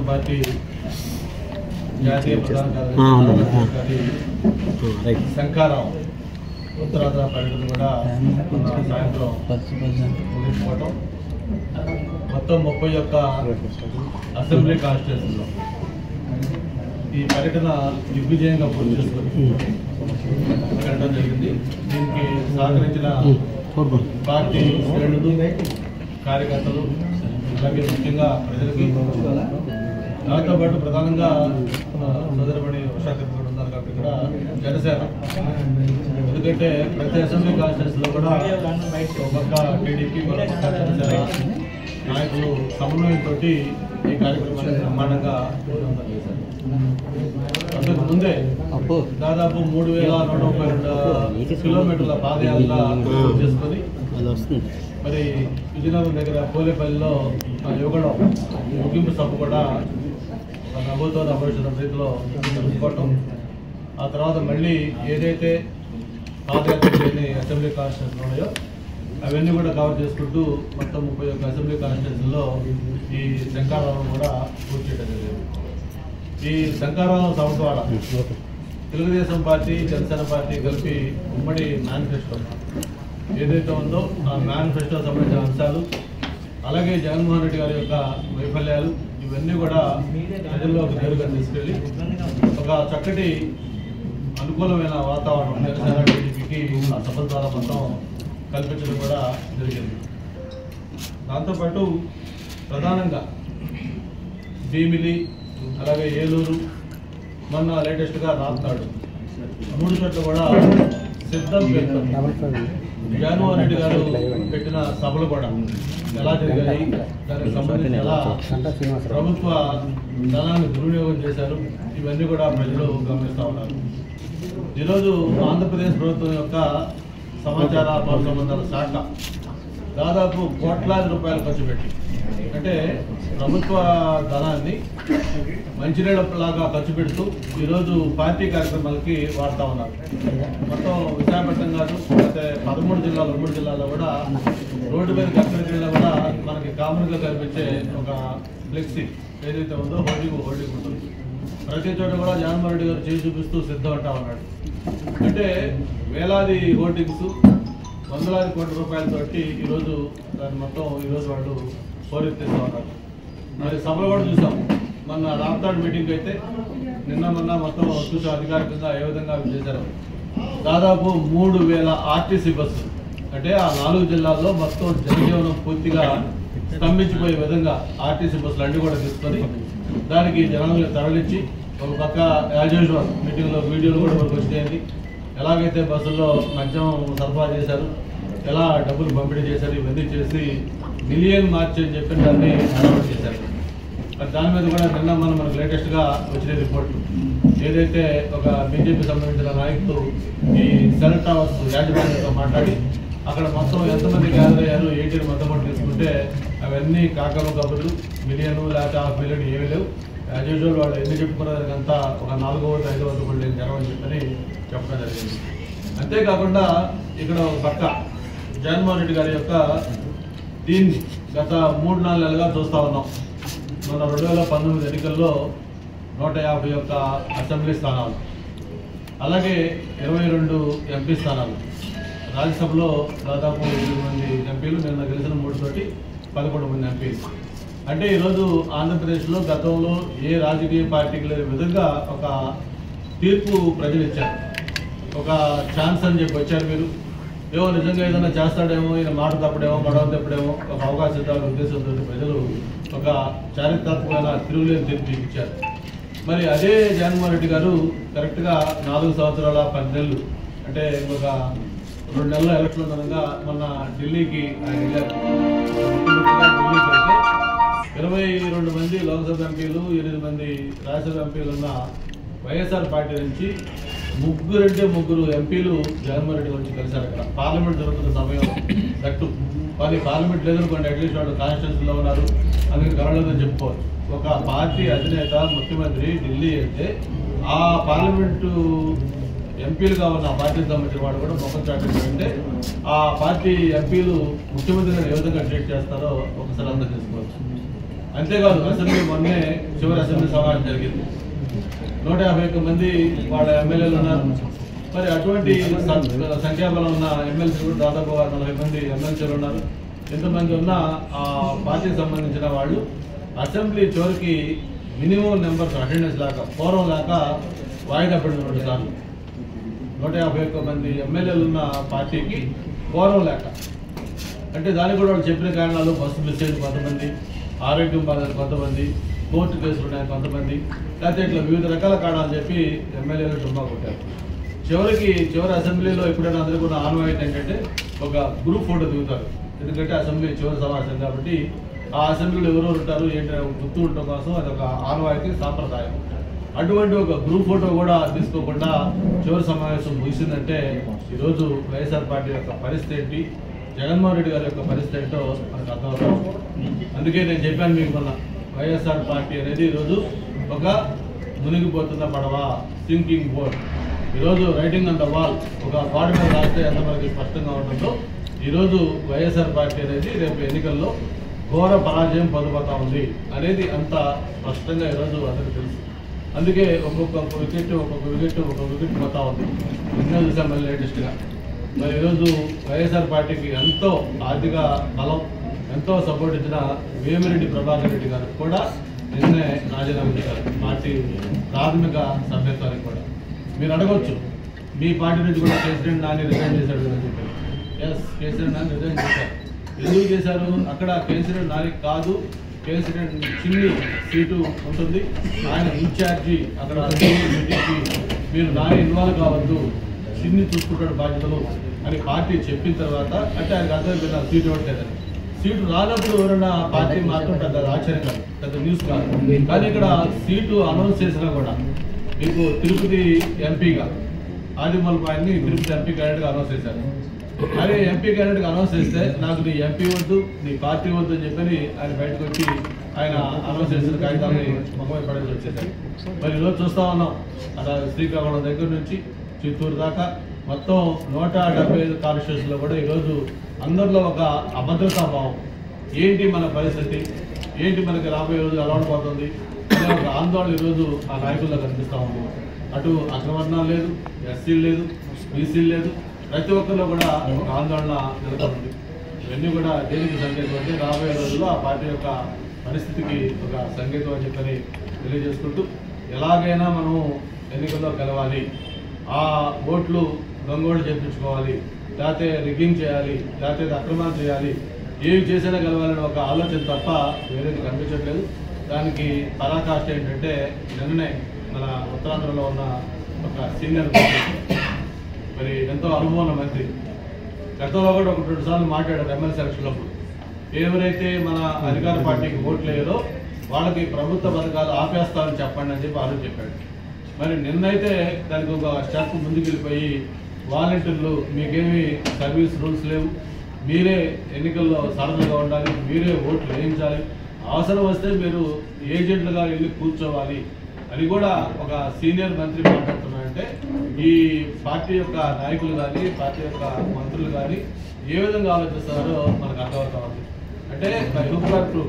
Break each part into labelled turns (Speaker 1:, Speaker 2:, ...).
Speaker 1: Party జాతీయ ప్రధాన కార్యదర్శి శంకారావు ఉత్తరాంధ్ర పర్యటన కూడా సాయంత్రం ముగించుకోవటం మొత్తం 31 అసెంబ్లీ కాన్స్టిట్యూన్సీలో ఈ పర్యటన దిగ్విజయంగా పూర్తి చేసుకొని వెళ్ళడం జరిగింది. దీనికి సహకరించిన పార్టీ శ్రేణులు, కార్యకర్తలు, అలాగే ముఖ్యంగా ప్రజలకి, దాంతో పాటు ప్రధానంగా సోదరపడి వర్షాకర్ కూడా ఉన్నారు కాబట్టి కూడా జనసేన, ఎందుకంటే ప్రతి అసెంబ్లీ కాన్స్టిట్యూన్సీలో కూడా ఒక పక్క టీడీపీ, మరొక పక్క జనసేన నాయకులు సమన్వయంతో ఈ కార్యక్రమాన్ని బ్రహ్మాండంగా చేశారు. అంతకు ముందే దాదాపు 3132 కిలోమీటర్ల పాదయాత్ర చేసుకొని మరి విజయనగరం దగ్గర పోలేపల్లిలో యువగడం ముగింపు సభ కూడా నవ్వుతో అమర్చిన రీతిలో జరుపుకోవటం, ఆ తర్వాత మళ్ళీ ఏదైతే పాదయాత్ర చేయని అసెంబ్లీ కాన్స్టిట్యూన్సీలు ఉన్నాయో అవన్నీ కూడా కవర్ చేసుకుంటూ మొత్తం 31 అసెంబ్లీ కాన్స్టిట్యూన్సీలో ఈ శంకారావం కూడా పూర్తి చేయడం జరిగింది. ఈ శంకారావం సభ ద్వారా తెలుగుదేశం పార్టీ, జనసేన పార్టీ కలిపి ఉమ్మడి మేనిఫెస్టో ఏదైతే ఉందో ఆ మేనిఫెస్టో సంబంధించిన అంశాలు, అలాగే జగన్మోహన్ రెడ్డి గారి యొక్క వైఫల్యాలు ఇవన్నీ కూడా ప్రజల్లోకి నేరుగా తీసుకెళ్ళి ఒక చక్కటి అనుకూలమైన వాతావరణం జనసేన టీడీపీకి ఆ సభ ద్వారా మొత్తం కల్పించడం కూడా జరిగింది. దాంతోపాటు ప్రధానంగా భీమిలి, అలాగే ఏలూరు, మొన్న లేటెస్ట్గా రాప్తాడు 3 చోట్ల కూడా సిద్ధం పేర్కొని జగన్మోహన్ రెడ్డి గారు పెట్టిన సభలు కూడా ఎలా జరిగాయి, దానికి సంబంధించి ఎలా ప్రభుత్వ ధనాన్ని దుర్వినియోగం చేశారు, ఇవన్నీ కూడా ప్రజలు గమనిస్తూ ఉన్నారు. ఈరోజు ఆంధ్రప్రదేశ్ ప్రభుత్వం యొక్క సమాచార పౌర సంబంధాల శాఖ దాదాపు కోట్లాది రూపాయలు ఖర్చు పెట్టి, అంటే ప్రభుత్వ ధనాన్ని మంచినీళ్ళలాగా ఖర్చు పెడుతూ ఈరోజు పార్టీ కార్యక్రమాలకి వాడుతూ ఉన్నారు. మొత్తం విశాఖపట్నం కాదు, అయితే 13 జిల్లాలు, 3 జిల్లాల్లో కూడా రోడ్డు మీద ఎక్కడికి వెళ్ళినా కూడా మనకి కామన్గా కనిపించే ఒక ఫ్లెక్సీ ఏదైతే ఉందో హోర్డింగ్ ఉంటుంది. ప్రతి చోట కూడా జగన్మోహన్ రెడ్డి గారు చేసి చూపిస్తూ సిద్ధం అంటా ఉన్నాడు. అంటే వేలాది హోర్డింగ్స్, వందలాది కోట్ల రూపాయలతోటి ఈరోజు దాన్ని మొత్తం ఈరోజు వాళ్ళు పోరెత్తిస్తూ ఉన్నారు. మరి సభలు కూడా చూసాం. మొన్న రాప్తాడ్ మీటింగ్ అయితే మొన్న మొత్తం చూసాం అధికారికంగా ఏ విధంగా చేశారు. దాదాపు 3000 ఆర్టీసీ బస్సులు, అంటే ఆ 4 జిల్లాల్లో మొత్తం జనజీవనం పూర్తిగా స్తంభించిపోయే విధంగా ఆర్టీసీ బస్సులు అన్నీ కూడా తీసుకొని దానికి జనాలను తరలించి ఒక పక్క యాజ్ యూజువల్ మీటింగ్లో వీడియోలు కూడా మనకు వచ్చేయండి. ఎలాగైతే బస్సుల్లో మద్యం సరఫరా చేశారు, ఎలా డబ్బులు పంపిణీ చేశారు, ఇవన్నీ చేసి మిలియన్ మార్చ్ అని చెప్పి దాన్ని అనౌన్స్ చేశారు. మరి దాని మీద కూడా మనకు లేటెస్ట్గా వచ్చిన రిపోర్ట్లు ఏదైతే ఒక బీజేపీ సంబంధించిన నాయకులు ఈ సెల్ టవర్స్ యాజమాన్యంతో మాట్లాడి అక్కడ మొత్తం ఎంతమంది గ్యాదర్ అయ్యారు, ఏంటి మొత్తం తీసుకుంటే అవన్నీ కాకలు కబుర్లు, మిలియన్ లేకపోతే 500 మిలియన్ ఏమీ లేవు. యాజ్ యూజువల్ వాళ్ళు ఎన్ని చెప్పుకున్నారు దానికంతా ఒక 400-500 కోట్లు నేను జరగని చెప్పని చెప్పడం జరిగింది. అంతేకాకుండా ఇక్కడ ఒక పక్క జగన్మోహన్ రెడ్డి గారి యొక్క దీన్ని గత 3-4 నెలలుగా చూస్తూ ఉన్నాం. మన 2019 ఎన్నికల్లో 151 అసెంబ్లీ స్థానాలు, అలాగే 22 ఎంపీ స్థానాలు, రాజ్యసభలో దాదాపు 8 మంది ఎంపీలు, నిన్న గెలిచిన 3 తోటి 11 మంది ఎంపీలు. అంటే ఈరోజు ఆంధ్రప్రదేశ్లో గతంలో ఏ రాజకీయ పార్టీకి లేని విధంగా ఒక తీర్పు ప్రజలు ఇచ్చారు. ఒక ఛాన్స్ అని చెప్పి వచ్చారు. మీరు ఏమో నిజంగా ఏదైనా చేస్తాడేమో, ఈయన మాట తప్పడేమో, గొడవ తప్పడేమో ఒక అవకాశం ఇద్దామనే ఉద్దేశంతో ప్రజలు ఒక చారిత్రాత్మకమైన తిరుగులేని తీర్పు ఇచ్చారు. మరి అదే జగన్మోహన్ రెడ్డి గారు కరెక్ట్గా 4 సంవత్సరాల 10 నెలలు, అంటే ఒక 2 నెలల ఎలక్షన్ అనగా మొన్న ఢిల్లీకి ఆయన వెళ్ళారు. ఢిల్లీకి వెళ్తే 22 మంది లోక్సభ ఎంపీలు, 8 మంది రాజ్యసభ ఎంపీలు ఉన్న వైఎస్ఆర్ పార్టీ నుంచి 3 ఎంపీలు జగన్మోహన్ రెడ్డి వచ్చి కలిశారు. అక్కడ పార్లమెంట్ జరుగుతున్న సమయం దట్టు వాళ్ళు పార్లమెంట్ లేదనుకోండి, అట్లీస్ట్ వాళ్ళు కాన్స్టిట్యూన్సీలో ఉన్నారు, అందుకని గవర్నర్ని చెప్పుకోవచ్చు. ఒక పార్టీ అధినేత ముఖ్యమంత్రి ఢిల్లీ అయితే ఆ పార్లమెంటు ఎంపీలుగా ఉన్న పార్టీకి సంబంధించిన వాడు కూడా మొక్కలు చాటించారంటే ఆ పార్టీ ఎంపీలు ముఖ్యమంత్రిని ఏ విధంగా ట్రీట్ చేస్తారో ఒకసారి అందరూ తెలుసుకోవచ్చు. అంతేకాదు అసెంబ్లీ మొన్నే చివరి అసెంబ్లీ సమావేశం జరిగింది. 151 మంది వాళ్ళ ఎమ్మెల్యేలు ఉన్నారు. మరి అటువంటి సంఖ్యాబలం ఉన్న ఎమ్మెల్సీ కూడా దాదాపు 40 మంది ఎమ్మెల్సీలు ఉన్నారు. ఎంతమంది ఉన్నా ఆ పార్టీకి సంబంధించిన వాళ్ళు అసెంబ్లీ చివరికి మినిమం నెంబర్స్ అటెండెన్స్ లేక కోరం లేక వాయిదా పడిన 2 సార్లు. 151 మంది ఎమ్మెల్యేలు ఉన్న పార్టీకి కోరం లేక అంటే దానికి కూడా వాళ్ళు చెప్పిన కారణాలు బస్సు మిస్ అయింది కొంతమంది, ఆరోగ్యం బాధలు కొంతమంది, కోర్టు కేసులు ఉన్నాయి కొంతమంది, లేకపోతే ఇట్లా వివిధ రకాల కారణాలు చెప్పి ఎమ్మెల్యేలు డుమ్మా కొట్టారు. చివరి అసెంబ్లీలో ఎప్పుడైనా అందరికీ కూడా ఆనవాయితీ ఏంటంటే ఒక గ్రూప్ ఫోటో దిగుతారు. ఎందుకంటే అసెంబ్లీ చివరి సమావేశం కాబట్టి ఆ అసెంబ్లీలో ఎవరెవరు ఉంటారు ఏంటి గుర్తు ఉండటం కోసం అది ఒక ఆనవాయితీ సాంప్రదాయం. అటువంటి ఒక గ్రూప్ ఫోటో కూడా తీసుకోకుండా చివరి సమావేశం ముగిసిందంటే ఈరోజు వైఎస్ఆర్ పార్టీ యొక్క పరిస్థితి ఏంటి, జగన్మోహన్ రెడ్డి గారి యొక్క పరిస్థితి ఏంటో మనకు అర్థమవుతుంది. అందుకే నేను చెప్పాను మీకు మొన్న, వైఎస్ఆర్ పార్టీ అనేది ఈరోజు ఒక మునిగిపోతున్న పడవ, సింకింగ్ బోట్. ఈరోజు రైటింగ్ ఆన్ ద వాల్, ఒక గోడ మీద రాస్తే ఎంతవరకు స్పష్టంగా ఉంటుందో ఈరోజు వైఎస్ఆర్ పార్టీ అనేది రేపు ఎన్నికల్లో ఘోర పరాజయం పొందబోతా ఉంది అనేది అంత స్పష్టంగా ఈరోజు అందరికీ తెలుసు. అందుకే ఒక్కొక్క వికెట్ పోతా ఉంది. నిన్న చూసాం మళ్ళీ లేటెస్ట్గా. మరి ఈరోజు వైఎస్ఆర్ పార్టీకి ఎంతో ఆర్థిక బలం, ఎంతో సపోర్ట్ ఇచ్చిన వేమిరెడ్డి ప్రభాకర్ రెడ్డి గారు కూడా నిన్నే రాజీనామా చేశారు పార్టీ ప్రాథమిక సభ్యత్వానికి కూడా. మీరు అడగవచ్చు, మీ పార్టీ నుంచి కూడా కేసీఆర్ నాని రిజైన్ చేశాడు అని చెప్పారు. ఎస్, కేసీఆర్ నాని రిజైన్ చేశారు. ఎందుకు చేశారు? అక్కడ కేసీఆర్ నాని కాదు, కేసీఆర్ చిన్ని సీటు ఉంటుంది, ఆయన ఇన్ఛార్జి, అక్కడ మీరు నాని ఇన్వాల్వ్ కావద్దు, చిన్ని చూసుకుంటాడు బాధ్యతలు అని పార్టీ చెప్పిన తర్వాత అంటే ఆయనకు అర్థమైపోయిన సీటు ఇవ్వట్లేదని. సీటు రానప్పుడు ఎవరైనా పార్టీ మాత్రం పెద్ద ఆశ్చర్యం కాదు, పెద్ద న్యూస్ కాదు. కానీ ఇక్కడ సీటు అనౌన్స్ చేసినా కూడా మీకు తిరుపతి ఎంపీగా ఆదిమూలపాయని తిరుపతి ఎంపీ క్యాండిడేట్గా అనౌన్స్ చేశారు. అదే ఎంపీ క్యాండిడేట్గా అనౌన్స్ చేస్తే నాకు నీ ఎంపీ వద్దు, నీ పార్టీ వద్దు అని చెప్పని ఆయన బయటకు వచ్చి ఆయన అనౌన్స్ చేసిన కాగితాన్ని మొహమ్మై పడేసి వచ్చేసారు. మరి ఈరోజు చూస్తూ ఉన్నాం, అలా శ్రీకాకుళం దగ్గర నుంచి చిత్తూరు దాకా మొత్తం 175 కాన్స్టిట్యూషన్లో కూడా ఈరోజు అందరిలో ఒక అభద్రతా భావం. ఏంటి మన పరిస్థితి, ఏంటి మనకి రాబోయే రోజు ఎలా ఉండబోతుంది అనే ఒక ఆందోళన ఈరోజు ఆ నాయకుల్లో కనిపిస్తూ ఉంది. అటు అగ్రవర్ణాలు లేదు, ఎస్సీలు లేదు, బీసీలు లేదు, ప్రతి ఒక్కరిలో కూడా ఒక ఆందోళన జరుగుతుంది. ఇవన్నీ కూడా దేనికి సంకేతం అంటే రాబోయే రోజుల్లో ఆ పార్టీ యొక్క పరిస్థితికి ఒక సంకేతం అని చెప్పని తెలియజేసుకుంటూ, ఎలాగైనా మనము ఎన్నికల్లో గెలవాలి, ఆ ఓట్లు దొంగోళ్ళు చేయించుకోవాలి, లేకపోతే రిగ్గింగ్ చేయాలి, లేకపోతే అక్రమాలు చేయాలి, ఏవి చేసినా గెలవాలని ఒక ఆలోచన తప్ప వేరేది కనిపించట్లేదు. దానికి పరాకాష్ట ఏంటంటే నిన్ననే మన ఉత్తరాంధ్రలో ఉన్న ఒక సీనియర్ మరి ఎంతో అనుభవం మంత్రి గతంలో కూడా 1-2 సార్లు మాట్లాడారు ఎమ్మెల్సీ ఎలక్షన్లప్పుడు. ఎవరైతే మన అధికార పార్టీకి ఓట్లు వేయరో వాళ్ళకి ప్రభుత్వ పథకాలు ఆపేస్తామని చెప్పండి అని చెప్పి ఆలోచన చెప్పాడు. మరి నిన్నైతే దానికి ఒక స్టెప్ ముందుకెళ్ళిపోయి వాలంటీర్లు మీకేమి సర్వీస్ రూల్స్ లేవు, మీరే ఎన్నికల్లో సరదాగా ఉండాలి, మీరే ఓట్లు వేయించాలి, అవసరం వస్తే మీరు ఏజెంట్లుగా వెళ్ళి కూర్చోవాలి అని కూడా ఒక సీనియర్ మంత్రి మాట్లాడుతున్నారంటే ఈ పార్టీ యొక్క నాయకులు కానీ పార్టీ యొక్క మంత్రులు కానీ ఏ విధంగా ఆలోచిస్తారో మనకు అర్థమవుతా ఉంది. అంటే హుక్కు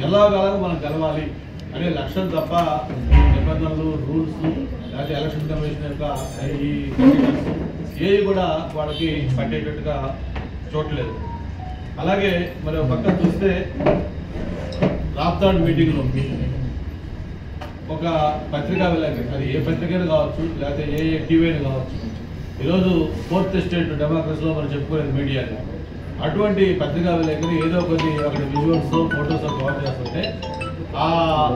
Speaker 1: ఎలాగలాగా మనం గెలవాలి అనే లక్ష్యం తప్ప నిబంధనలు, రూల్స్, లేకపోతే ఎలక్షన్ కమిషన్ యొక్క ఈ ఏవి కూడా వాళ్ళకి పట్టేటట్టుగా చూడలేదు. అలాగే మరి ఒక పక్కన చూస్తే రాప్తాడ్ మీటింగ్లో ఒక పత్రికా విలేకరి, అది ఏ పత్రికైనా కావచ్చు, లేకపోతే ఏ టీవీ అయినా కావచ్చు, ఈరోజు 4th ఎస్టేట్ డెమోక్రసీలో మనం చెప్పుకునేది మీడియాని, అటువంటి పత్రికా విలేకరి ఏదో కొన్ని అక్కడ విజువల్స్, ఫొటోస్ కవర్ చేస్తుంటే ఆ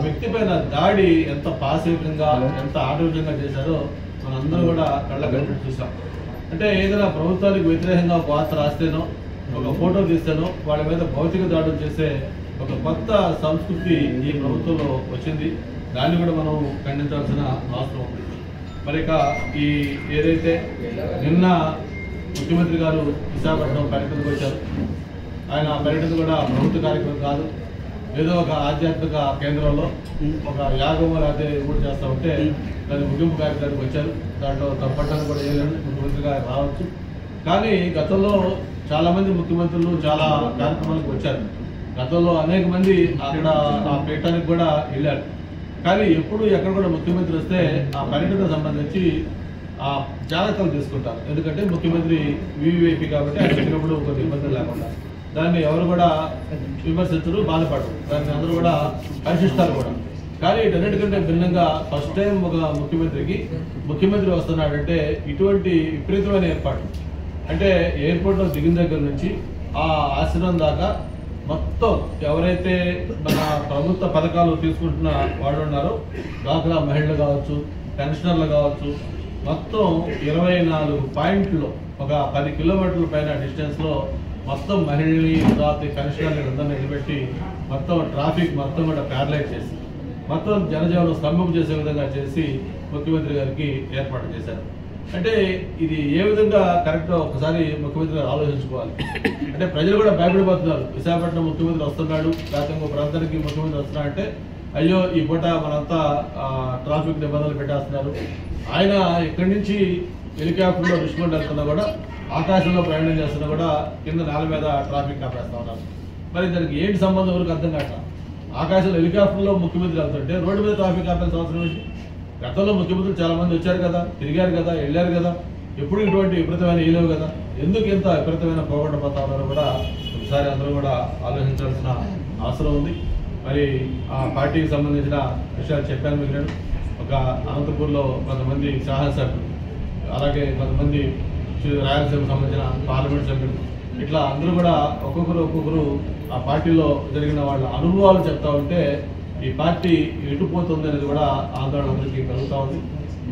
Speaker 1: వ్యక్తి పైన దాడి ఎంత పాశవికంగా, ఎంత ఆటవికంగా చేశారో మనందరూ కూడా కళ్ళ కట్టి చూసాం. అంటే ఏదైనా ప్రభుత్వానికి వ్యతిరేకంగా ఒక వార్త రాస్తేనో, ఒక ఫోటో తీస్తేనో వాళ్ళ మీద భౌతిక దాడులు చేసే ఒక కొత్త సంస్కృతి ఈ ప్రభుత్వంలో వచ్చింది. దాన్ని కూడా మనం ఖండించాల్సిన అవసరం ఉంది. మరి ఇక ఈ ఏదైతే నిన్న ముఖ్యమంత్రి గారు విశాఖపట్నం పర్యటనకు వచ్చారు, ఆయన పర్యటన కూడా ప్రభుత్వ కార్యక్రమం కాదు, ఏదో ఒక ఆధ్యాత్మిక కేంద్రంలో ఒక యాగం లేకపోతే కూడా చేస్తూ ఉంటే దాని ముగింపు కార్యక్రమానికి వచ్చారు. దాంట్లో తప్పట్టని కూడా ఏదైనా ముఖ్యమంత్రిగా రావచ్చు. కానీ గతంలో చాలామంది ముఖ్యమంత్రులు చాలా కార్యక్రమాలకు వచ్చారు. గతంలో అనేక మంది అక్కడ ఆ పీఠానికి కూడా వెళ్ళారు. కానీ ఎప్పుడు ఎక్కడ కూడా ముఖ్యమంత్రి వస్తే ఆ పర్యటనకు సంబంధించి ఆ జాగ్రత్తలు తీసుకుంటారు. ఎందుకంటే ముఖ్యమంత్రి వివిఐపి కాబట్టి ఆయన వచ్చినప్పుడు కొన్ని ఇబ్బందులు లేకుండా దాన్ని ఎవరు కూడా విమర్శించరు, బాధపడరు. దాన్ని అందరూ కూడా హర్షిస్తారు కూడా. కానీ వీటన్నిటికంటే భిన్నంగా ఫస్ట్ టైం ఒక ముఖ్యమంత్రి వస్తున్నాడంటే ఇటువంటి విపరీతమైన ఏర్పాటు. అంటే ఎయిర్పోర్ట్లో దిగిన దగ్గర నుంచి ఆ ఆశ్రమం దాకా మొత్తం ఎవరైతే మన ప్రభుత్వ పథకాలు తీసుకుంటున్న వాళ్ళు ఉన్నారో, డ్వాక్రా మహిళలు కావచ్చు, పెన్షనర్లు కావచ్చు, మొత్తం 24 పాయింట్లు ఒక 10 కిలోమీటర్ల పైన డిస్టెన్స్లో మొత్తం మహిళల్ని, తర్వాత పెన్షనర్లు అందరినీ నిలబెట్టి మొత్తం ట్రాఫిక్ మొత్తం కూడా ప్యారలైజ్ చేసి మొత్తం జనజీవనం స్తంభం చేసే విధంగా చేసి ముఖ్యమంత్రి గారికి ఏర్పాటు చేశారు. అంటే ఇది ఏ విధంగా కరెక్టో ఒకసారి ముఖ్యమంత్రి గారు ఆలోచించుకోవాలి. అంటే ప్రజలు కూడా భయపడిపోతున్నారు. విశాఖపట్నం ముఖ్యమంత్రి వస్తున్నాడు, లేకపోతే ఇంకో ప్రాంతానికి ముఖ్యమంత్రి వస్తున్నా అంటే అయ్యో ఈ పూట మనంతా ట్రాఫిక్ నిబంధనలు పెట్టేస్తున్నారు. ఆయన ఇక్కడి నుంచి హెలికాప్టర్లో రిష్మండ్ వెళ్తున్నా కూడా, ఆకాశంలో ప్రయాణం చేస్తున్నా కూడా కింద నేల మీద ట్రాఫిక్ ఆపేస్తా ఉన్నారు. మరి దానికి ఏంటి సంబంధం వరకు అర్థం కాక, ఆకాశంలో హెలికాప్టర్లో ముఖ్యమంత్రి వెళ్తుంటే రోడ్డు మీద ట్రాఫిక్ ఆపాల్సిన అవసరం ఏంటి? గతంలో ముఖ్యమంత్రులు చాలా మంది వచ్చారు కదా, తిరిగారు కదా, వెళ్ళారు కదా, ఎప్పుడు ఇటువంటి విపరీతమైన వేయలేవు కదా, ఎందుకు ఇంత విపరీతమైన పోగొట్ట పోతా ఉన్నారో కూడా ఒకసారి అందరూ కూడా ఆలోచించాల్సిన అవసరం ఉంది. మరి ఆ పార్టీకి సంబంధించిన విషయాలు చెప్పాను మీకు. నేను ఒక అనంతపూర్లో కొంతమంది శాసనసభ్యులు, అలాగే కొంతమంది రాయలసీమకు సంబంధించిన పార్లమెంట్ సభ్యులు, ఇట్లా అందరూ కూడా ఒక్కొక్కరు ఆ పార్టీలో జరిగిన వాళ్ళ అనుభవాలు చెప్తా ఉంటే ఈ పార్టీ ఎటుపోతుంది అనేది కూడా ఆందోళన అందరికీ కలుగుతూ ఉంది.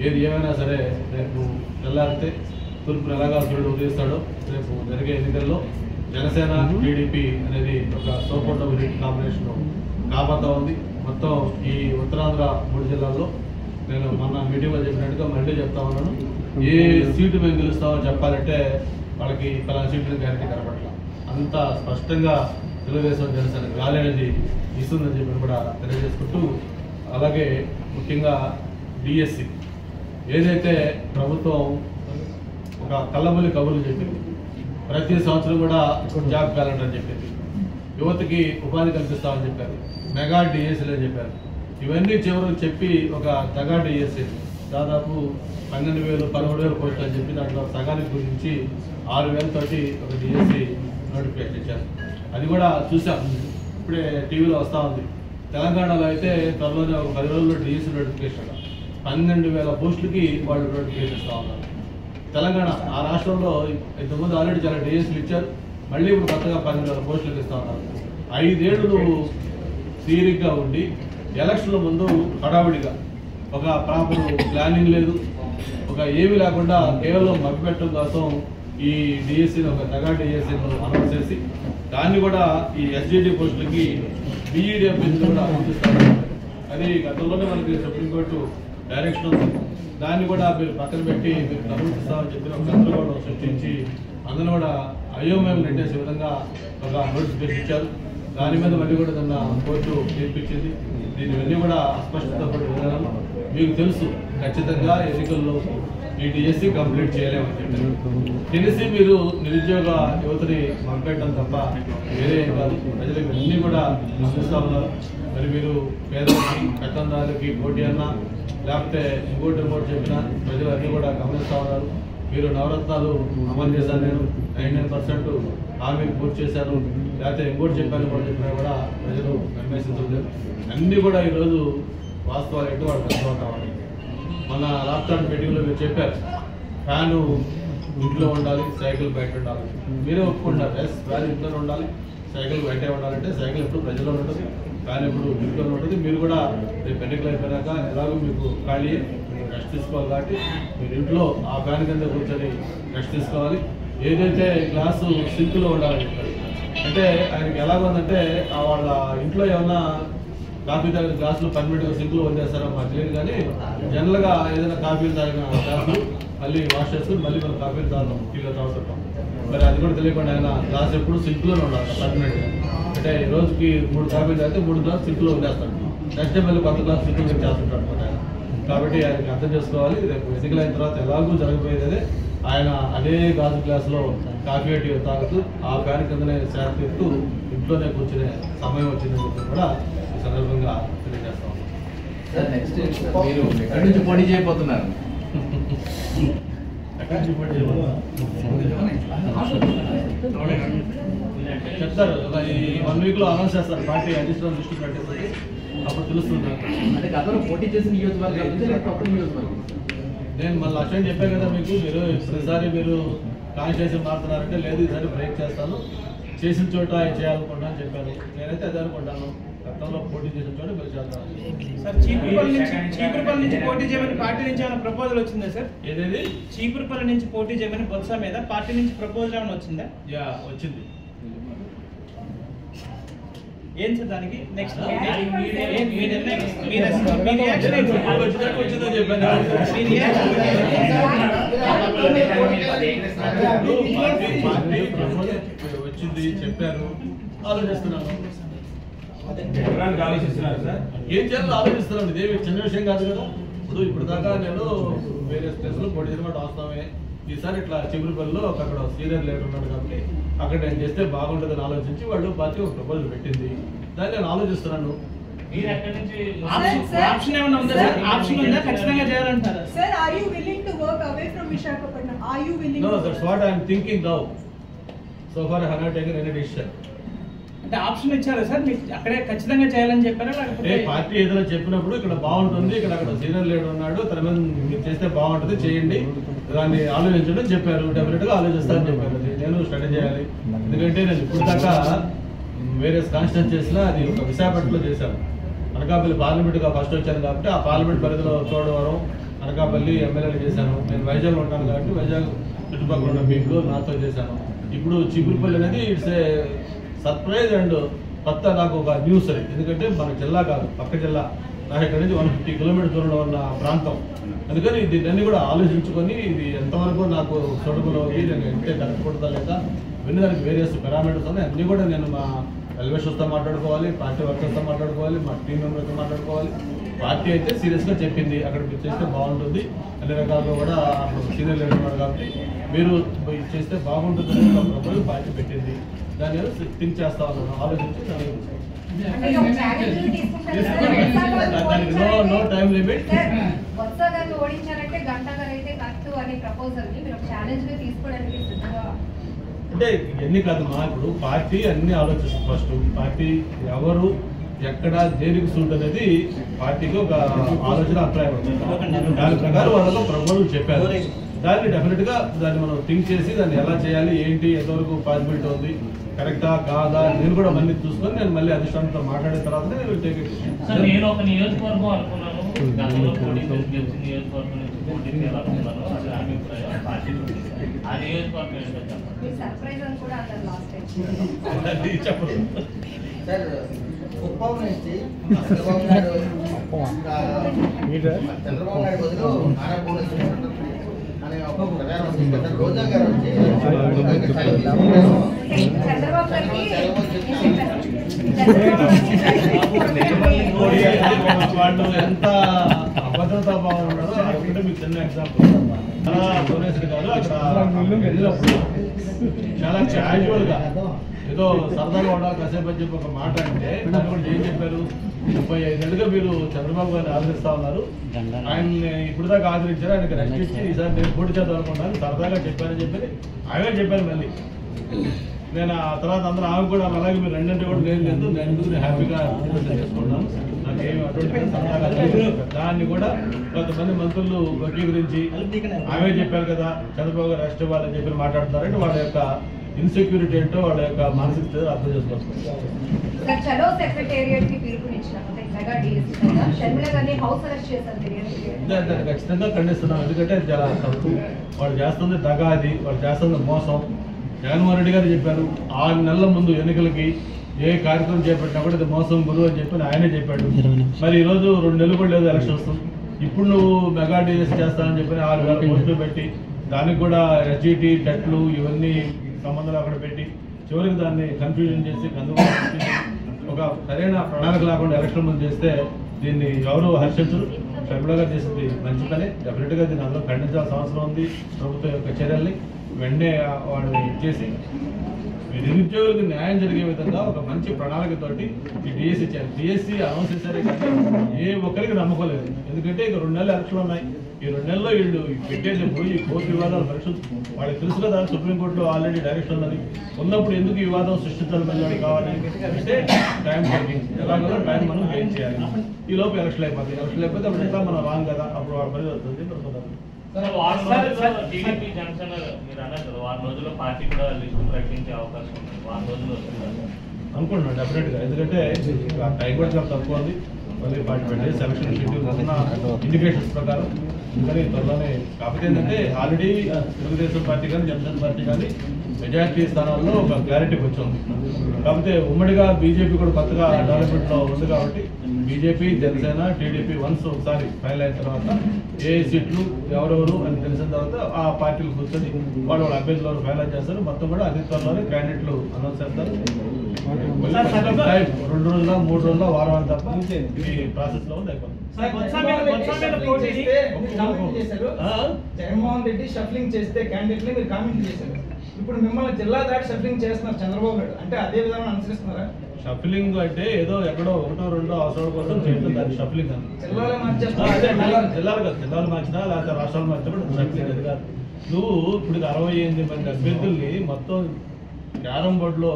Speaker 1: ఏది ఏమైనా సరే రేపు తెల్లారితే తూర్పును ఎలాగా సూర్యుడు ఉదయిస్తాడో రేపు జరిగే ఎన్నికల్లో జనసేన టీడీపీ అనేది ఒక సోపోట కాంబినేషన్ కాబోతా ఉంది. మొత్తం ఈ ఉత్తరాంధ్ర 3 జిల్లాల్లో నేను మొన్న మీటింగ్లో చెప్పినట్టుగా మళ్ళీ చెప్తా ఉన్నాను, ఏ సీటు మేము గెలుస్తామో చెప్పాలంటే వాళ్ళకి పలానా సీట్లు గ్యారెంటీ కనపడట్లా. అంత స్పష్టంగా తెలుగుదేశం జనసేన గాలి అనేది ఇస్తుందని చెప్పి కూడా తెలియజేసుకుంటూ, అలాగే ముఖ్యంగా డిఎస్సి ఏదైతే ప్రభుత్వం ఒక కళ్ళబొల్లి కబుర్లు చెప్పింది, ప్రతి సంవత్సరం కూడా జాబ్ క్యాలెండర్ అని చెప్పింది, యువతకి ఉపాధి కల్పిస్తామని చెప్పారు, మెగా డిఎస్సీలు అని చెప్పారు. ఇవన్నీ చివరికి చెప్పి ఒక దగా డిఎస్సీ దాదాపు 12,000 13,000 పోస్టులు అని చెప్పి దాంట్లో సగానికి గురించి 6,000 తోటి ఒక డిఎస్సీ నోటిఫికేషన్ ఇచ్చారు. అది కూడా చూసాం, ఇప్పుడే టీవీలో వస్తూ ఉంది. తెలంగాణలో అయితే త్వరలోనే ఒక 10 రోజుల్లో డిఎస్సీ నోటిఫికేషన్ 12,000 పోస్టులకి వాళ్ళు నోటిఫికేషన్ ఇస్తూ ఉన్నారు. తెలంగాణ ఆ రాష్ట్రంలో ఇంతకుముందు ఆల్రెడీ చాలా డిఎస్సీలు ఇచ్చారు, మళ్ళీ ఇప్పుడు కొత్తగా 12,000 పోస్టులకు ఇస్తూ ఉన్నారు. 5 ఏళ్ళు తీరిగ్గా ఉండి ఎలక్షన్ల ముందు హడావుడిగా ఒక ప్రాపర్ ప్లానింగ్ లేదు, ఒక ఏమీ లేకుండా కేవలం మభ్యపెట్టడం కోసం ఈ డిఎస్సీని ఒక మెగా డిఎస్సీని అనౌన్స్ చేసి దాన్ని కూడా ఈ ఎస్జిటి పోస్టులకి బీఈడీ అభ్యర్థులు కూడా అనుమతిస్తారు. అది గతంలోనే మనకి సుప్రీంకోర్టు డైరెక్షన్ ఉంది. దాన్ని కూడా మీరు పక్కన పెట్టి మీరు అనుమతిస్తామని చెప్పి ఒక గందరగోళం సృష్టించి అందరూ కూడా అయోమయం నెట్టేసే విధంగా ఒక నోటిఫికేషన్ ఇచ్చారు. దాని మీద మళ్ళీ కూడా నిన్న కోర్టు తీర్పిచ్చింది. దీనివన్నీ కూడా అస్పష్టత విధానం మీకు తెలుసు, ఖచ్చితంగా ఎన్నికల్లో ఈ డిఎస్సీ కంప్లీట్ చేయలేమని చెప్పారు. తెలిసి మీరు నిరుద్యోగ యువతని పంపేయడం తప్ప వేరే ఏం కాదు. ప్రజలకు అన్నీ కూడా అందిస్తూ ఉన్నారు. మరి మీరు పేదలకి పెత్తందారులకి పోటీ అన్నా లేకపోతే ఇంకోటి చెప్పినా ప్రజలు అన్నీ కూడా గమనిస్తూ ఉన్నారు. మీరు నవరత్నాలు అమలు చేశారు, నేను 99% హామీలు పూర్తి చేశాను, లేకపోతే ఇంకోటి చెప్పాను కూడా చెప్పినా కూడా ప్రజలు నమ్మేసించలేదు. అన్నీ కూడా ఈరోజు వాస్తవాలు ఏంటో వాళ్ళు కష్టపడతామని మన రాష్ట్రాన్ని మీటింగ్లో మీరు చెప్పారు, ఫ్యాను ఇంట్లో ఉండాలి, సైకిల్ బయట ఉండాలి. మీరే ఒప్పుకుంటారు, ఫ్యాన్ ఇంట్లో ఉండాలి, సైకిల్ బయటే ఉండాలంటే సైకిల్ ఎప్పుడు ప్రజల్లో ఉంటుంది, ఫ్యాన్ ఎప్పుడు ఇంట్లో ఉంటుంది. మీరు కూడా రేపు ఎన్నికలు అయిపోయినాక ఎలాగో మీకు ఖాళీ రెస్ట్ తీసుకోవాలి కాబట్టి మీరు ఇంట్లో ఆ ఫ్యాన్ కింద కూర్చొని రెస్ట్ తీసుకోవాలి. ఏదైతే గ్లాసు సింక్లో ఉండాలని చెప్పారు, అంటే ఆయనకి ఎలాగుందంటే వాళ్ళ ఇంట్లో ఏమన్నా కాఫీ తాగిన గ్లాసులు పర్మనెంట్గా సింక్లో వదిలేస్తారో మాకు తెలియదు. కానీ జనరల్గా ఏదైనా కాఫీలు తాగిన గ్లాసులు మళ్ళీ వాష్ చేసుకుని మళ్ళీ మనం కాఫీలు తాగుతాం, టీలో తాగుతుంటాం. మరి అది కూడా తెలియకుండా ఆయన గ్లాస్ ఎప్పుడు సింక్లోనే ఉండాలి పర్మనెంట్గా. అంటే రోజుకి 3 కాఫీలు తాగితే 3 గ్లాసు సింక్లో వదిలేస్తాడు, నెక్స్ట్ టైం మళ్ళీ కొత్త గ్లాస్ సింక్లో చేస్తుంటాడు అనమాట ఆయన. కాబట్టి ఆయనకి అర్థం చేసుకోవాలి, రేపు ఎన్నికలు అయిన తర్వాత ఎలాగూ జరగబోయేదే ఆయన అదే గాజు గ్లాసులో కాఫీ టీ తాగుతూ ఆ ఫ్యాన్ కిందనే శాంతిస్తూ ఇంట్లోనే కూర్చునే సమయం వచ్చిందని చెప్పి కూడా ఈ సందర్భంగా తెలియజేస్తాం.
Speaker 2: సార్ నెక్స్ట్ మీరు ఎక్కడి నుంచి పోటీ చేయబోతున్నారు?
Speaker 1: చెప్తారు ఈ 1 వీక్లో అనౌన్స్ చేస్తారు. పార్టీ అధిష్టానం దృష్టి పెట్టేసి అప్పుడు తెలుస్తుంది.
Speaker 2: అంటే గతంలో పోటీ చేసిన నియోజకవర్గం
Speaker 1: నేను మళ్ళీ లక్ష్యం చెప్పాను కదా మీకు, మీరు ప్రతిసారి మీరు కాన్స్టిట్యూషన్ మారుతున్నారంటే లేదు ఈసారి బ్రేక్ చేస్తాను, చేసిన చోట చేయాలనుకుంటా అని చెప్పాను. నేనైతే అదే అనుకుంటాను, గతంలో పోటీ చేసిన చోట మీరు చేస్తాను.
Speaker 3: సార్ చీపురుపల్లి నుంచి పోటీ చేయమని పార్టీ నుంచి ఏమైనా ప్రపోజల్ వచ్చిందా సార్?
Speaker 1: ఏదేది
Speaker 3: చీపురుపల్లి నుంచి పోటీ చేయమని బొత్స మీద పార్టీ నుంచి ప్రపోజల్ ఏమైనా వచ్చిందా?
Speaker 1: యా వచ్చింది.
Speaker 3: ఏం సార్ దానికి నెక్స్ట్
Speaker 1: వచ్చిందని చెప్పాను. వచ్చింది చెప్పారు, ఆలోచిస్తున్నాను. ఏం చేయాలో ఆలోచిస్తున్నాను. ఇదేమి చిన్న విషయం కాదు కదా. ఇప్పుడు దాకా నేను వేరే ప్లేస్లో పోటీ చేయడం వాస్తవమే. ఈసారి ఇట్లా చిగురుపల్లిలో అక్కడ సీనియర్ లీడర్ ఉన్నాడు కాబట్టి అక్కడ నేను చేస్తే బాగుంటుందని ఆలోచించి వాళ్ళు పార్టీ ఒక ప్రపోజల్ పెట్టింది. దాన్ని నేను ఆలోచిస్తున్నాను.
Speaker 3: ఆప్షన్ ఏమైనా ఉందా సార్? ఆప్షన్ ఉందా? ఖచ్చితంగా చేయాలంటారా?
Speaker 4: Sir, are you willing to work away from Visakhapatnam? Are you willing?
Speaker 1: No, that's what I am thinking now. So far I have not taken any decision.
Speaker 3: అంటే option ఇచ్చారా sir? మీకు అక్కడే ఖచ్చితంగా చేయాలని చెప్పారా లేకపోతే
Speaker 1: పార్టీ ఏదైనా చెప్పినప్పుడు ఇక్కడ బాగుంటుంది, ఇక్కడ అక్కడ సీనియర్ లీడర్ ఉన్నాడు, తన మీద మీరు చేస్తే బాగుంటుంది, చేయండి, దాన్ని ఆలోచించడం చెప్పారు. డెఫినెట్ గా ఆలోచిస్తానని చెప్పారు. నేను స్టడీ చేయాలి. ఎందుకంటే నేను ఇప్పుడు దాకా వేరే కాన్స్టిట్యూన్స్ చేసినా అది ఒక విశాఖపట్నంలో చేశాను. అనకాపల్లి పార్లమెంట్గా ఫస్ట్ వచ్చాను కాబట్టి ఆ పార్లమెంట్ పరిధిలో చోడవరం అనకాపల్లి ఎమ్మెల్యేలు చేశాను. నేను వైజాగ్లో ఉంటాను కాబట్టి వైజాగ్ చుట్టుపక్కల ఉన్న పీపుల్ నాతో చేశాను. ఇప్పుడు చిగురుపల్లి అనేది ఇట్స్ ఏ సర్ప్రైజ్ అండ్ కొత్త నాకు ఒక న్యూస్ అది. ఎందుకంటే మన జిల్లా కాదు, పక్క జిల్లా, నాకు ఇక్కడ నుంచి 150 కిలోమీటర్ దూరంలో ఉన్న ప్రాంతం. అందుకని దీన్ని కూడా ఆలోచించుకొని ఇది ఎంతవరకు నాకు సొడుగులో నేను ఎంతే కరెక్ట్ లేదా ఇవన్నీ దానికి వేరియస్ పారామీటర్స్ ఉన్నాయి. అన్నీ కూడా నేను మా వెల్విషర్స్తో మాట్లాడుకోవాలి, పార్టీ వర్కర్స్తో మాట్లాడుకోవాలి, మా టీం మెంబర్స్తో మాట్లాడుకోవాలి. పార్టీ అయితే సీరియస్గా చెప్పింది అక్కడ మీరు చేస్తే బాగుంటుంది, అన్ని రకాలుగా కూడా సీనియర్ లీడర్ ఉన్నారు కాబట్టి మీరు చేస్తే బాగుంటుంది అని పార్టీ పెట్టింది. దాన్ని థింక్ చేస్తా ఉన్నాను, ఆలోచించి దానికి నో టైం లిమిట్. అంటే ఇవన్నీ కాదు మా ఇప్పుడు పార్టీ అన్ని ఆలోచిస్తుంది. ఫస్ట్ పార్టీ ఎవరు ఎక్కడ దేనికి సూట్ అనేది పార్టీకి ఒక ఆలోచన అభిప్రాయం ఉంటుంది. దాని ప్రకారం వాళ్ళతో ప్రపోజల్ చెప్పారు. దాన్ని డెఫినెట్గా దాన్ని మనం థింక్ చేసి దాన్ని ఎలా చేయాలి, ఏంటి, ఎంతవరకు పాసిబిలిటీ ఉంది, కరెక్టా కాదా, నేను కూడా మళ్ళీ చూసుకొని నేను మళ్ళీ అధిష్టానంతో మాట్లాడిన తర్వాత నేను టేక్ ఇట్.
Speaker 5: నేను ఒక నియోజకవర్గం అనుకున్నాను, గతంలో పోటీ చేసి నియోజకవర్గం నుంచి పోటీ చేయాలనుకున్నాను. అది అభిప్రాయం పార్టీ ఆ నియోజకవర్గం
Speaker 1: చెప్పరు
Speaker 6: సార్. కుప్పం నుంచి చంద్రబాబు నాయుడు బదులు ఆరా భువనేశ్వర్ అనే ఒక ప్రధాన మంత్రి రోజా గారు వచ్చి
Speaker 1: వాళ్ళు ఎంత అభద్రతా భావం ఉన్నారో అనుకుంటే మీకు చిన్న ఎగ్జాంపుల్. భువనేశ్వర్ గారు అక్కడ వెళ్ళినప్పుడు చాలా క్యాజువల్ గా ఏదో సరదాగా ఉండాలి కాసేపు అని చెప్పి ఒక మాట అంటే దాన్ని కూడా ఏం చెప్పారు, 35 ఏళ్ళుగా మీరు చంద్రబాబు గారిని ఆదరిస్తా ఉన్నారు, ఆయన్ని ఇప్పుడు దాకా ఆదరించారు, ఆయనకి రెస్ట్ ఇచ్చి ఈసారి నేను పోటీ చేద్దాం అనుకుంటాను సరదాగా చెప్పానని చెప్పి ఆయన చెప్పాను. మళ్ళీ నేను ఆ తర్వాత అందరూ ఆమె కూడా అలాగే మీరు రెండంటే కూడా నేను హ్యాపీగా చేసుకుంటాను, నాకేమి అటువంటి సరదాగా దాన్ని కూడా కొంతమంది మంత్రులు వకీకరించి ఆమె చెప్పారు కదా చంద్రబాబు గారు రెస్ట్ ఇవ్వాలని చెప్పి మాట్లాడుతున్నారంటే వాళ్ళ యొక్క ఇన్సెక్యూరిటీ ఏంటో వాళ్ళ యొక్క మానసిక స్థితి అర్థం చేసుకోవచ్చు. ఖచ్చితంగా ఖండిస్తున్నాం. ఎందుకంటే చాలా తప్పు వాళ్ళు చేస్తుంది, దగా అది వాళ్ళు చేస్తుంది మోసం. జగన్మోహన్ రెడ్డి గారు చెప్పారు 6 నెలల ముందు ఎన్నికలకి ఏ కార్యక్రమం చేపట్టినా కూడా ఇది మోసం గురువు అని చెప్పి ఆయనే చెప్పాడు. మరి ఈరోజు 2 నెలలు కూడా లేదు ఎలక్షన్ వస్తుంది. ఇప్పుడు నువ్వు మెగా డిఎస్ చేస్తానని చెప్పి 6,000 పోస్టులు పెట్టి దానికి కూడా ఎస్జిటి టెట్లు ఇవన్నీ సంబంధాలు అక్కడ పెట్టి చివరికి దాన్ని కన్ఫ్యూజన్ చేసి ఒక సరైన ప్రణాళిక లేకుండా ఎలక్షన్ ముందు చేస్తే దీన్ని ఎవరు హర్షించరు. షర్మిల గారు చేసింది మంచి పని. డెఫినెట్గా దీన్ని అందరూ ఖండించాల్సిన అవసరం ఉంది ప్రభుత్వం యొక్క చర్యల్ని. వెంటనే వాడిని ఇచ్చేసి నిరుద్యోగులకు న్యాయం జరిగే విధంగా ఒక మంచి ప్రణాళికతోటి ఈ డిఎస్సి ఇచ్చారు. డిఎస్సి అనౌన్స్ చేశారే కానీ ఏ ఒక్కరికి నమ్మకలేదు. ఎందుకంటే ఇక 2 నెలలు ఎలక్షన్లు ఉన్నాయి. ఈ 2 నెలల్లో వీళ్ళు పెట్టేది పోయి కోర్టు వివాదాలు పరీక్షలు వాళ్ళకి తెలుసు కదా, సుప్రీంకోర్టులో ఆల్రెడీ డైరెక్షన్ ఉన్నది. ఉన్నప్పుడు ఎందుకు ఈ వివాదం సృష్టించాలని కావాలి అంటే టైం టేకింగ్, ఎలాగో టైం మనం గెయిన్ చేయాలి. ఈ లోపు ఎలక్షన్ అయిపోతుంది. ఎలక్షన్ అయిపోతే అప్పుడు ఎట్లా మనం రాంగ్ కదా, అప్పుడు వాడి పని అవుతుంది.
Speaker 5: టీడీపీ జనసేన మీరు అన్నారు కదా, 4 రోజుల్లో పార్టీ కూడా లిస్టు ప్రకటించే అవకాశం ఉంది. 4 రోజులు వస్తుంది
Speaker 1: అనుకుంటున్నాను డెఫినెట్గా. ఎందుకంటే టైం కూడా చాలా తక్కువ ఉంది. మళ్ళీ పార్టీ పెట్టే సెలక్షన్ షెడ్యూల్ ఉన్న ఇండికేషన్స్ ప్రకారం కానీ త్వరలోనే. కాకపోతే ఏంటంటే ఆల్రెడీ తెలుగుదేశం పార్టీ కానీ జనసేన పార్టీ కానీ మెజారిటీ స్థానాల్లో ఒక క్లారిటీకి వచ్చింది. కాకపోతే ఉమ్మడిగా బీజేపీ కూడా కొత్తగా డెవలప్మెంట్లో ఉంది కాబట్టి బీజేపీ జనసేన టీడీపీ వన్స్ ఒకసారి ఫైనల్ అయిన తర్వాత ఏ సీట్లు ఎవరెవరు అని తెలిసిన తర్వాత ఆ పార్టీలు కూర్చొని వాళ్ళ అభ్యర్థులు ఫైనల్ చేస్తారు. మొత్తం కూడా అన్ని త్వరలోనే క్యాండిడేట్లు అనౌన్స్ చేస్తారు. 2 రోజుల 3 రోజుల వారం తప్ప ఈ ప్రాసెస్ లో ఉంది.
Speaker 3: జగన్మోహన్ రెడ్డి షఫ్లింగ్ చేస్తే క్యాండిడేట్ మీరు కామెంట్ చేశారు. ఇప్పుడు మిమ్మల్ని జిల్లా దాటి షఫ్లింగ్ చేస్తున్నారు చంద్రబాబు నాయుడు, అంటే అదే విధానం అనుసరిస్తున్నారా?
Speaker 1: షఫ్లింగ్ అంటే ఏదో ఎక్కడో 1-2 అవసరం కోసం చేయడం దాన్ని షఫ్లింగ్ అని.
Speaker 3: జిల్లాలో
Speaker 1: జిల్లాలు మార్చినా లేకపోతే రాష్ట్రాలు మార్చినప్పుడు షఫ్లింగ్ అది కాదు. నువ్వు ఇప్పుడు 68 మంది అభ్యర్థుల్ని మొత్తం క్యారం బోర్డులో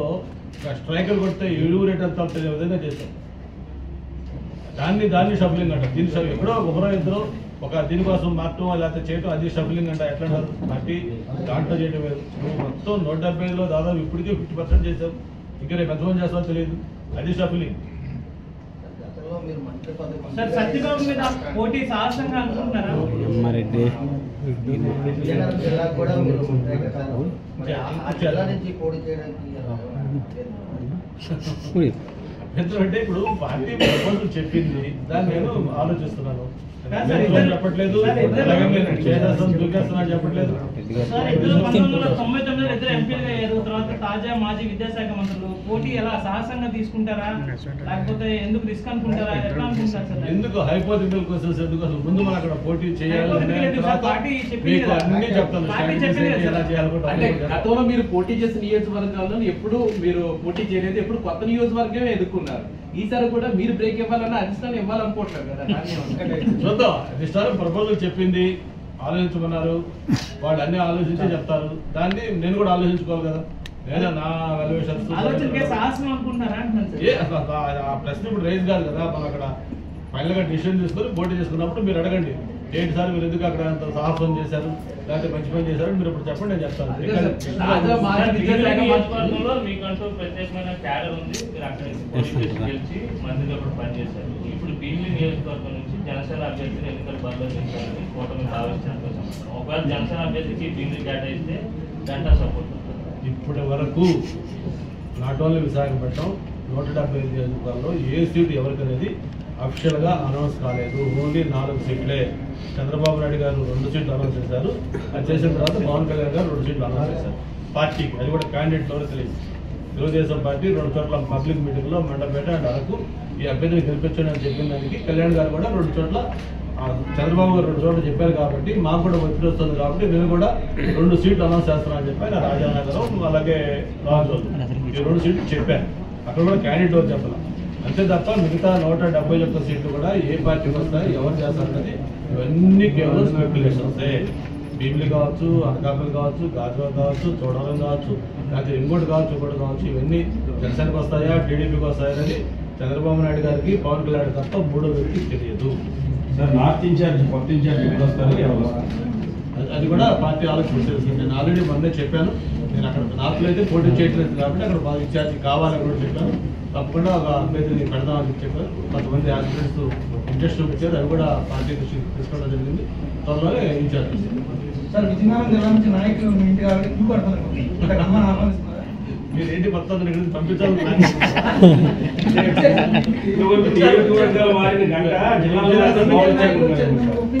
Speaker 1: స్ట్రైకర్ కొడితే 7 రేట్ అంతా తెలియ విధంగా చేస్తాం. దాన్ని షఫ్లింగ్ అంట. దీని ఎక్కడో ఒకరో ఇద్దరు ఒక దీనికోసం మార్చడం లేకపోతే చేయడం అది షఫ్లింగ్ అంట. ఎట్లా పార్టీ దాంట్లో చేయడం లేదు. నువ్వు మొత్తం 175లో దాదాపు ఇప్పటికే 50% చేసావు. ఇంకా రేపు ఎంతమంది చేస్తావో తెలియదు. అది షఫ్లింగ్.
Speaker 3: సత్యబాబు మీద పోటీ సాహసంగా అనుకుంటున్నారా?
Speaker 6: జిల్లా నుంచి పోటీ చేయడానికి
Speaker 1: అంటే ఇప్పుడు పార్టీ ప్రపోజల్ చెప్పింది, దాన్ని నేను ఆలోచిస్తున్నాను. చెప్పట్లేదు దూకేస్తున్నా చెప్పట్లేదు.
Speaker 3: 1999 ఇద్దరు ఎంపీలుగా అయ్యారు. తర్వాత తాజా మాజీ విద్యాశాఖ మంత్రులు పోటీ ఎలా సాహసంగా తీసుకుంటారా లేకపోతే ఎందుకు రిస్క్ అనుకుంటారా? ఎట్లా అనుకుంటారు సార్?
Speaker 1: ఎందుకు హైపోథెటికల్ క్వశ్చన్స్ ఎందుకు? అసలు ముందు మనం అక్కడ పోటీ చేయాలి అన్ని చెప్తాను. ఎలా
Speaker 2: అంటే గతంలో మీరు పోటీ చేసిన నియోజకవర్గాల్లో ఎప్పుడు మీరు పోటీ చేయలేదు, ఎప్పుడు కొత్త నియోజకవర్గమే ఎదుర్కొన్నారు. ఈసారి కూడా మీరు బ్రేక్ ఇవ్వాలన్నా అధిష్టానం ఇవ్వాలనుకోవట్లేదు కదా.
Speaker 1: చూద్దాం. అధిష్టానం ప్రపోజల్ చెప్పింది, ఆలోచించమన్నారు. వాళ్ళు అన్ని ఆలోచించి చెప్తారు. దాన్ని నేను కూడా ఆలోచించుకోవాలి కదా. లేదా నా వాల్యుయేషన్స్ ఆ ప్రశ్న ఇప్పుడు రైజ్ కాదు కదా. మనం అక్కడ ఫైనల్ గా డిసిషన్ తీసుకొని పోటీ చేసుకున్నప్పుడు మీరు అడగండి, ఏంటి సార్ మీరు ఎందుకు అక్కడ అంత సాహసం చేశారు లేకపోతే మంచి పని చేశారు మీరు ఇప్పుడు చెప్పండి, నేను చెప్తాను.
Speaker 5: మీకంటూ ప్రత్యేకమైన క్యాడర్ ఉంది. మీరు అక్కడ గెలిచి మంత్రిగా కూడా పనిచేశారు. ఇప్పుడు భీమిలి నియోజకవర్గం నుంచి జనసేన అభ్యర్థిని ఎన్నికల బరిలో దించాలని కూటమి భావించినట్టు సమాచారం. ఒకవేళ జనసేన అభ్యర్థికి భీమిలి కేటాయిస్తే గంట సపోర్ట్ ఉంటుంది.
Speaker 1: ఇప్పటి వరకు నాట్ ఓన్లీ విశాఖపట్నం 175 నియోజకవర్గాల్లో ఏ సీటు ఎవరికనేది అఫిషియల్గా అనౌన్స్ కాలేదు. ఓన్లీ 4 సీట్లే. చంద్రబాబు నాయుడు గారు 2 సీట్లు అనౌన్స్ చేశారు. అది చేసిన తర్వాత పవన్ కళ్యాణ్ గారు 2 సీట్లు అనౌన్స్ చేశారు పార్టీకి. అది కూడా క్యాండిడేట్ ఎవరో తెలియదు. తెలుగుదేశం పార్టీ 2 చోట్ల పబ్లిక్ మీటింగ్లో మండపేట అండ్ అరకు ఈ అభ్యర్థిని గెలిపించండి అని చెప్పిన దానికి కళ్యాణ్ గారు కూడా 2 చోట్ల, చంద్రబాబు గారు 2 చోట్ల చెప్పారు కాబట్టి మాకు కూడా ఒత్తిడి వస్తుంది కాబట్టి నేను కూడా 2 సీట్లు అనౌన్స్ చేస్తున్నాను అని చెప్పి ఆయన రాజానగరం అలాగే రాజోలు ఈ 2 సీట్లు చెప్పాను. అక్కడ కూడా క్యాండిడేట్ ఎవరు చెప్పాలి అంతే తప్ప మిగతా 171 సీట్లు కూడా ఏ పార్టీకి వస్తాయి ఎవరు చేస్తారన్నది ఇవన్నీ కేవలం స్పెక్యులేషన్సే. భీమిలి కావచ్చు, అనకాపల్లి కావచ్చు, గాజువాక కావచ్చు, చోడవరం కావచ్చు, లేకపోతే ఇంకోటి కావచ్చు, ఇంకోటి కావచ్చు, ఇవన్నీ జనసేనకు వస్తాయా టీడీపీకి వస్తాయని చంద్రబాబు నాయుడు గారికి పవన్ కళ్యాణ్ తప్ప 3వ వ్యక్తికి తెలియదు.
Speaker 7: నార్త్ ఇన్ఛార్జ్ కొత్త ఇన్ఛార్జ్ ఎప్పుడు వస్తారు?
Speaker 1: అది కూడా పార్టీ ఆలోచించాల్సి. నేను ఆల్రెడీ మొన్నే చెప్పాను, నేను అక్కడ నార్త్లో అయితే పోటీ చేయట్లేదు కాబట్టి అక్కడ బాగా ఇన్ఛార్జ్ కావాలని కూడా చెప్పాను. తప్పకుండా ఒక అభ్యర్థిని పెడదామని చెప్పారు. కొంతమంది యాక్సిడెంట్స్ ఇంట్రెస్ట్ చూపించారు. అది కూడా పార్టీ దృష్టికి తీసుకోవడం జరిగింది. త్వరలోనే ఇన్ఛార్జ్.
Speaker 3: సార్ విజయనగరం జిల్లా నుంచి నాయకులు మీ ఇంటి కావాలి ఎందుకు పడుతున్నారు?
Speaker 1: మీరు ఏంటి మొత్తం పంపించాలి.
Speaker 7: మారిన గంట జిల్లాలో